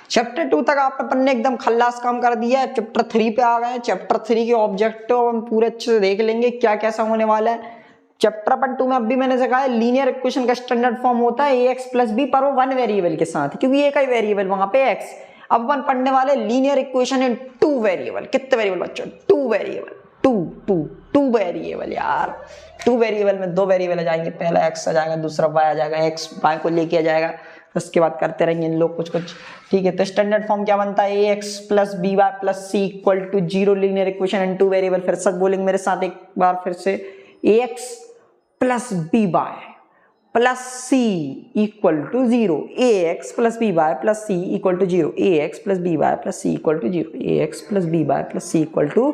Chapter 2 तक आपने पढ़ने एकदम खल्लास काम कर दिया है। चैप्टर 3 पे आ गए हैं। चैप्टर 3 के ऑब्जेक्टिव हम पूरे अच्छे से देख लेंगे क्या कैसा होने वाला है। चैप्टर 2 में अभी मैंने सिखाया लीनियर इक्वेशन का स्टैंडर्ड फॉर्म होता है ax प्लस बी, पर वो वन वेरिएबल के साथ, क्योंकि एक ही वेरिएबल वहां पे x। अब अपन पढ़ने वाले linear equation in two variable. कितने वेरिएबल बच्चों? Two variable. टू वेरिएबल यार। टू वेरिएबल में दो वेरिएबल आ जाएंगे, पहला x आ जाएगा, दूसरा y आ जाएगा। x y को लेके आ जाएगा, उसके बाद करते रहेंगे इन लोग कुछ कुछ। ठीक है, तो स्टैंडर्ड फॉर्म क्या बनता है? ax plus B Y plus C equal to 0 linear equation in two variable. फिर सच बोलेंगे मेरे साथ एक बार फिर से, ax plus B Y plus C equal to 0। ax plus B Y plus C equal to 0। ax plus B Y plus C equal to 0। ax plus B Y plus C equal to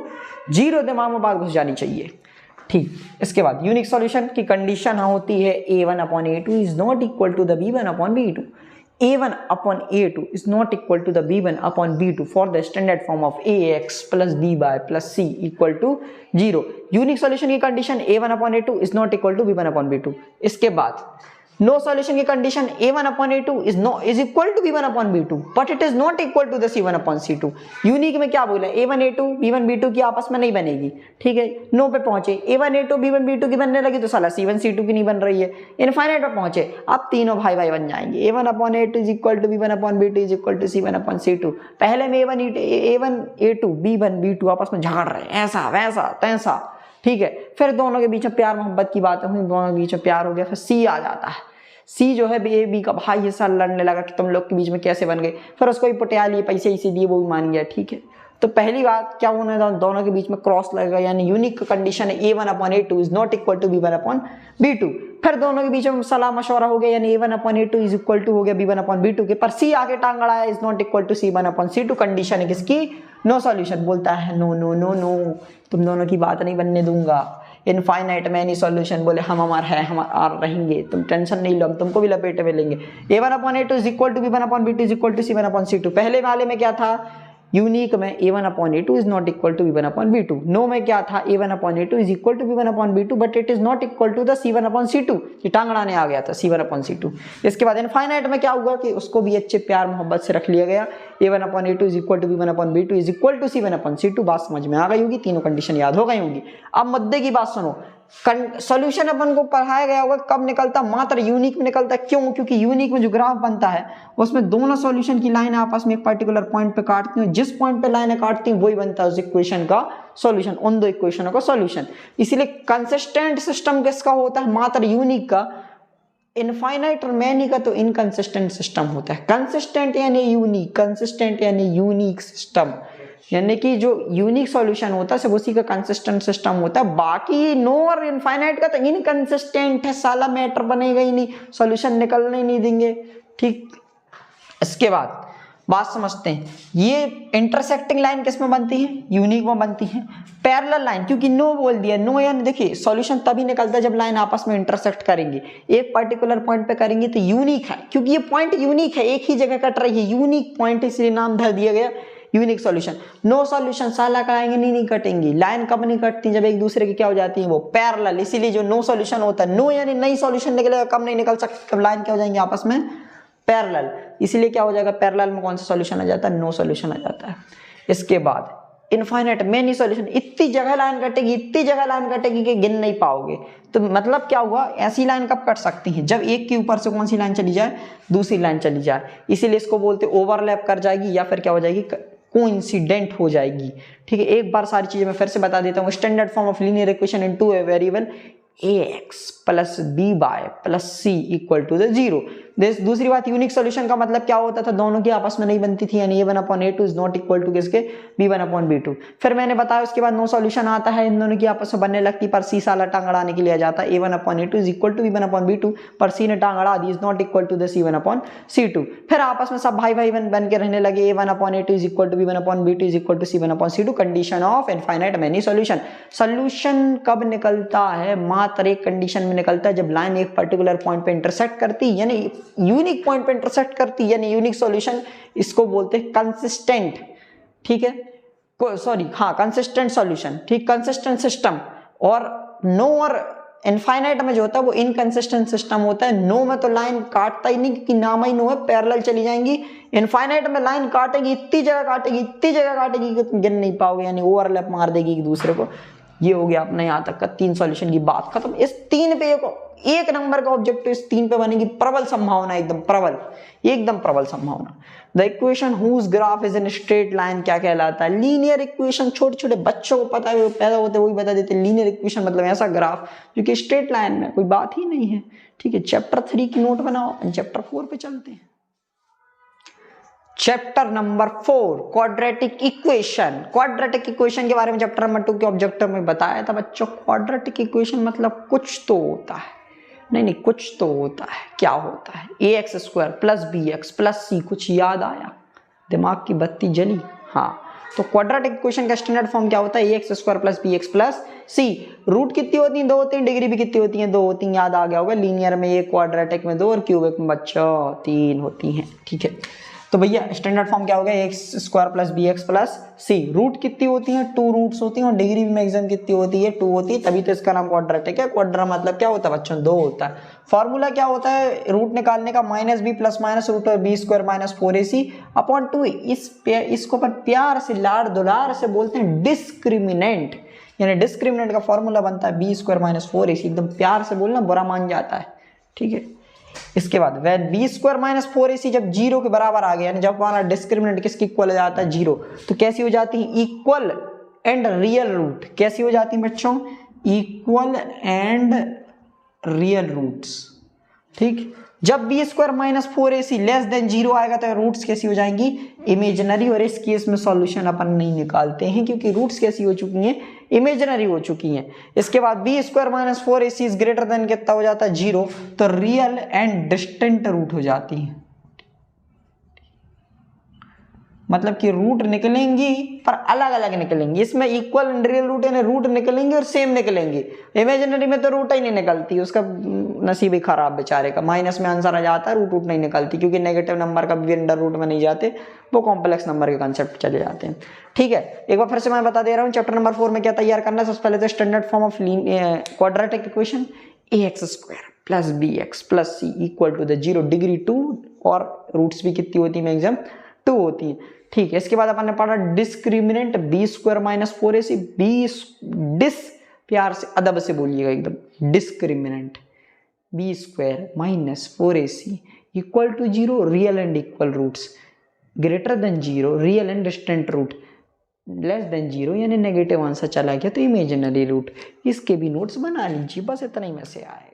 0। दिमाग में बात घुस जानी चाहिए। ठीक, इसके बाद unique solution की कंडीशन होती है a1/a2 is not equal to the b1/b2। a1 upon a2 is not equal to the b1 upon b2 for the standard form of ax plus by plus c equal to 0। Unique solution की condition a1 upon a2 is not equal to b1 upon b2। इसके बाद no solution की condition a1 upon a2 is equal to b1 upon b2 but it is not equal to the c1 upon c2। Unique में क्या बोला? a1 a2 b1 b2 की आपस में नहीं बनेगी। ठीक है, नो पे पहुंचे, a1 a2 b1 b2 की बनने लगी तो साला c1 c2 की नहीं बन रही है। इनफाइनाइट पे पहुंचे, अब तीनों भाई भाई बन जाएंगे। a1 upon a2 is equal to b1 upon b2 is equal to c1 upon c2। पहले में a1 a2 b1 b2 आपस में झगड़ रहे, ऐसा वैसा तैसा। ठीक है, फिर दोनों के बीच में प्यार मोहब्बत की बात हुई, दोनों के बीच में प्यार हो गया। फिर सी आ जाता है। सी जो है ए बी का भाई ऐसा लड़ने लगा कि तुम लोग के बीच में कैसे बन गए। फिर उसको भी पटिया लिए, पैसे इसे दिए, वो भी मान गया। ठीक है, तो पहली बात क्या होने, दोनों के बीच में क्रॉस लगेगा, यानी यूनिक कंडीशन है a1 upon a2 is not equal to b1 upon b2। फिर दोनों के बीच में सलाह मशवरा हो गया, यानी a1 upon a2 is equal to हो गया b1 upon b2 के, पर सी आगे टांग अड़ाया, is not equal to c1 upon c2। Condition है किसकी? No solution. बोलता है नो नो नो नो, तुम दोनों की बात नहीं बनने दूंगा। इनफाइनाइट में एनी सॉल्यूशन, बोले हम हमारे हैं, हम रहेंगे, तुम टेंशन नहीं लो, हम तुमको भी लपेटे में लेंगे। a1 upon a2 is equal to b1 upon b2 is equal to c1 upon c2। पहले वाले में क्या था? यूनिक में a1 upon a2 is not equal to b1 upon b2। No में क्या था? a1 upon a2 is equal to b1 upon b2 but it is not equal to the c1 upon c2। ये टांगड़ाने आ गया था c1 upon c2। इसके बाद infinite में क्या हुआ कि उसको भी अच्छे प्यार मोहब्बत से रख लिया गया। a1 upon a2 is equal to b1 upon b2 is equal to c1 upon c2। बात समझ में आ गई होगी, तीनों कंडीशन याद हो गई होंगी। अब मुद्दे की बात सुनो। सॉल्यूशन अपन को पढ़ाया गया होगा कब निकलता? मात्र यूनिक में निकलता। क्यों? क्योंकि यूनिक में जो ग्राफ बनता है उसमें दोनों सॉल्यूशन की लाइन आपस में एक पर्टिकुलर पॉइंट पे काटती हैं, जिस पॉइंट पे लाइनें काटती हैं वही बनता है उस इक्वेशन का सॉल्यूशन, उन दो इक्वेशनों का सॉल्यूशन। इसीलिए कंसिस्टेंट सिस्टम किसका होता है? मात्र यूनिक का। इनफाइनाइट और मैनी का तो इनकंसिस्टेंट सिस्टम होता है। कंसिस्टेंट यानी यूनिक, कंसिस्टेंट यानी यूनिक सिस्टम, यानी कि जो यूनिक सॉल्यूशन होता है सब उसी का कंसिस्टेंट सिस्टम होता है। बाकी नो और इनफाइनाइट का तो इनकंसिस्टेंट है, साला मैटर बनेगा ही नहीं, सॉल्यूशन निकलने ही नहीं देंगे। ठीक, इसके बाद बात समझते हैं। ये इंटरसेक्टिंग लाइन किस में बनती है? यूनिक में बनती है। पैरेलल लाइन, क्योंकि नो बोल दिया, नो यानी देखिए सॉल्यूशन तभी निकलता है जब लाइन आपस में इंटरसेक्ट करेंगे, एक पर्टिकुलर पॉइंट पे करेंगे तो यूनिक है, क्योंकि ये पॉइंट यूनिक है, एक ही जगह कट रही है, यूनिक पॉइंट, इसलिए नाम धर दिया गया यूनिक सॉल्यूशन। नो सॉल्यूशन साला कटाएंगे नहीं कटेंगी। लाइन कब नहीं कटती? जब एक दूसरे की क्या हो जाती है? वो पैरेलल। इसीलिए जो नो सॉल्यूशन होता है, नो यानी नई सॉल्यूशन निकलेगा, कब नहीं निकल सकता? लाइन क्या हो जाएंगे आपस में? पैरेलल। इसलिए क्या हो जाएगा? पैरेलल में कौन सा सॉल्यूशन आ जाता है? नो सॉल्यूशन आ जाता है। इसके बाद इनफाइनाइट मेनी सॉल्यूशन, इतनी जगह लाइन कटेगी, इतनी जगह लाइन कटेगी कि गिन नहीं पाओगे। तो मतलब क्या हुआ? ऐसी लाइन कब कट सकती है? जब एक के ऊपर से कौन सी लाइन चली जाए? दूसरी लाइन चली जाए। इसीलिए इसको बोलते ओवरलैप कर जाएगी, या फिर क्या हो जाएगी? कोइंसिडेंट हो जाएगी। ठीक है, एक बार सारी चीजें मैं फिर से बता देता हूँ। Standard form of linear equation in two variable ax plus B by plus C equal to the 0। दूसरी बात, यूनिक सॉल्यूशन का मतलब क्या होता था? दोनों की आपस में नहीं बनती थी, यानी a1 upon a2 is not equal to किसके? b1 upon b2। फिर मैंने बताया उसके बाद नो सॉल्यूशन आता है, इन दोनों की आपस में बनने लगती, पर सी साला टांग अड़ाने के लिए आ जाता है। a1 upon a2 is equal to b1 upon b2, पर सी ने टांग अड़ा दी, is not equal to the c1 upon c2। फिर आपस में सब भाई भाई बन के रहने लगे। a1 upon a2 is equal to b1 upon b2 is equal to c1 upon c2। Condition of infinite many solution. Solution कब निकलता है? मात्र एक कंडीशन में निकलता है, जब लाइन एक पर्टिकुलर पॉइंट पे इंटरसेक्ट करती, यानी यूनिक पॉइंट पे इंटरसेक्ट करती, यानी यूनिक सॉल्यूशन। इसको बोलते हैं कंसिस्टेंट। ठीक है, सॉरी, हाँ, कंसिस्टेंट सॉल्यूशन। ठीक, कंसिस्टेंट सिस्टम। और नो और इनफाइनाइट में जो होता है वो इनकंसिस्टेंट सिस्टम होता है। नो में तो लाइन काटता ही नहीं क्योंकि नाम ही नो है, पैरेलल चली जाएंगी। इनफाइनाइट में लाइन काटेगी, इतनी जगह काटेगी कि तुम गिन नहीं पाओगे, यानी ओवरलैप मार देगी एक दूसरे को। ये हो गया अपने यहाँ तक का 3 सॉल्यूशन की बात खत्म। इस 3 पे एक नंबर का ऑब्जेक्टिव इस 3 पे बनेगी, प्रबल संभावना, एकदम प्रबल संभावना। The equation whose graph is in straight line क्या कहलाता है? Linear equation. छोटे छोटे बच्चों को पता है, पैदा होते वही बता देते लीनियर इक्वेशन मतलब ऐसा ग्राफ जो कि स्ट्रेट लाइन में, कोई बात ही नहीं है। ठीक है, चैप्टर 3 की नोट बनाओ, चैप्टर 4 पे चलते हैं। Chapter number 4 quadratic equation. Quadratic equation के बारे में चैप्टर नंबर 2 के ऑब्जेक्टिव में बताया था बच्चों। क्वाड्रेटिक इक्वेशन मतलब कुछ तो होता है, नहीं कुछ तो होता है। क्या होता है? ax² + bx + c। कुछ याद आया? दिमाग की बत्ती जली? हाँ, तो क्वाड्रेटिक इक्वेशन का स्टैंडर्ड फॉर्म क्या होता है? ax² + bx + c। रूट कितनी होती है? 2 होती है। डिग्री भी कितनी होती है? 2 होती है। याद आ गया होगा। लीनियर में 1, क्वाड्रेटिक में 2 और क्यूबिक में बच्चों 3 होती हैं। ठीक है, तो भैया स्टैंडर्ड फॉर्म क्या हो गया? ax² + bx + c। रूट कितनी होती है? 2 रूट्स होती हैं और डिग्री भी मैक्सिमम कितनी होती है? 2 होती है, तभी तो इसका नाम क्वाड्रेटिक है। क्वाड्रा मतलब क्या होता है बच्चों? 2 होता है। फॉर्मूला क्या होता है रूट निकालने का? -b ± √b² - 4ac upon 2। इसको अपन प्यार से लाड़ दुलार से बोलते हैं डिस्क्रिमिनेंट, यानी डिस्क्रिमिनेंट का फॉर्मूला बनता है b² - 4ac। एकदम प्यार से बोलना, बुरा मान जाता है। ठीक है, इसके बाद वैन b² - 4ac जब 0 के बराबर आ गया, यानी जब हमारा डिस्क्रिमिनेंट किसके इक्वल हो जाता है? 0, तो कैसी हो जाती है? Equal and real root. कैसी हो जाती है बच्चों? Equal and real roots. ठीक, जब b² - 4ac लेस देन 0 आएगा तो रूट्स कैसी हो जाएंगी? इमेजिनरी। और इस केस में सॉल्यूशन अपन नहीं निकालते हैं क्योंकि रूट्स कैसी हो चुकी हैं? इमेजिनरी हो चुकी हैं। इसके बाद b² - 4ac is greater than कितना हो जाता है? 0, तो रियल एंड डिस्टेंट रूट हो जाती है। मतलब कि रूट निकलेंगी पर अलग अलग निकलेंगी। इसमें इक्वल एंड रियल रूट यानी रूट निकलेंगे और सेम निकलेंगे। इमेजिनरी में तो रूट ही नहीं निकलती, उसका नसीब ही खराब बेचारे का। माइनस में आंसर आ जाता है, रूट नहीं निकलती क्योंकि नेगेटिव नंबर का भी अंडर रूट में नहीं जाते, वो कॉम्प्लेक्स नंबर के कंसेप्ट चले जाते हैं। ठीक है, एक बार फिर से मैं बता दे रहा हूँ चैप्टर नंबर 4 में क्या तैयार करना है। सबसे पहले तो standard form of quadratic equation ax² + bx + c = 0, degree 2 और रूट्स भी कितनी होती है? मैक्सिमम 2 होती है। ठीक है, इसके बाद अपन ने पढ़ा डिस्क्रिमिनेंट b² - 4ac। डिस प्यार से अदब से बोलिएगा एकदम, discriminant b² - 4ac = 0, real and equal roots greater than 0, real and distant root less than 0, यानी नेगेटिव आंसर चला गया तो इमेजिनरी रूट। इसके भी नोट्स बना लीजिए, बस इतना ही में से आएगा।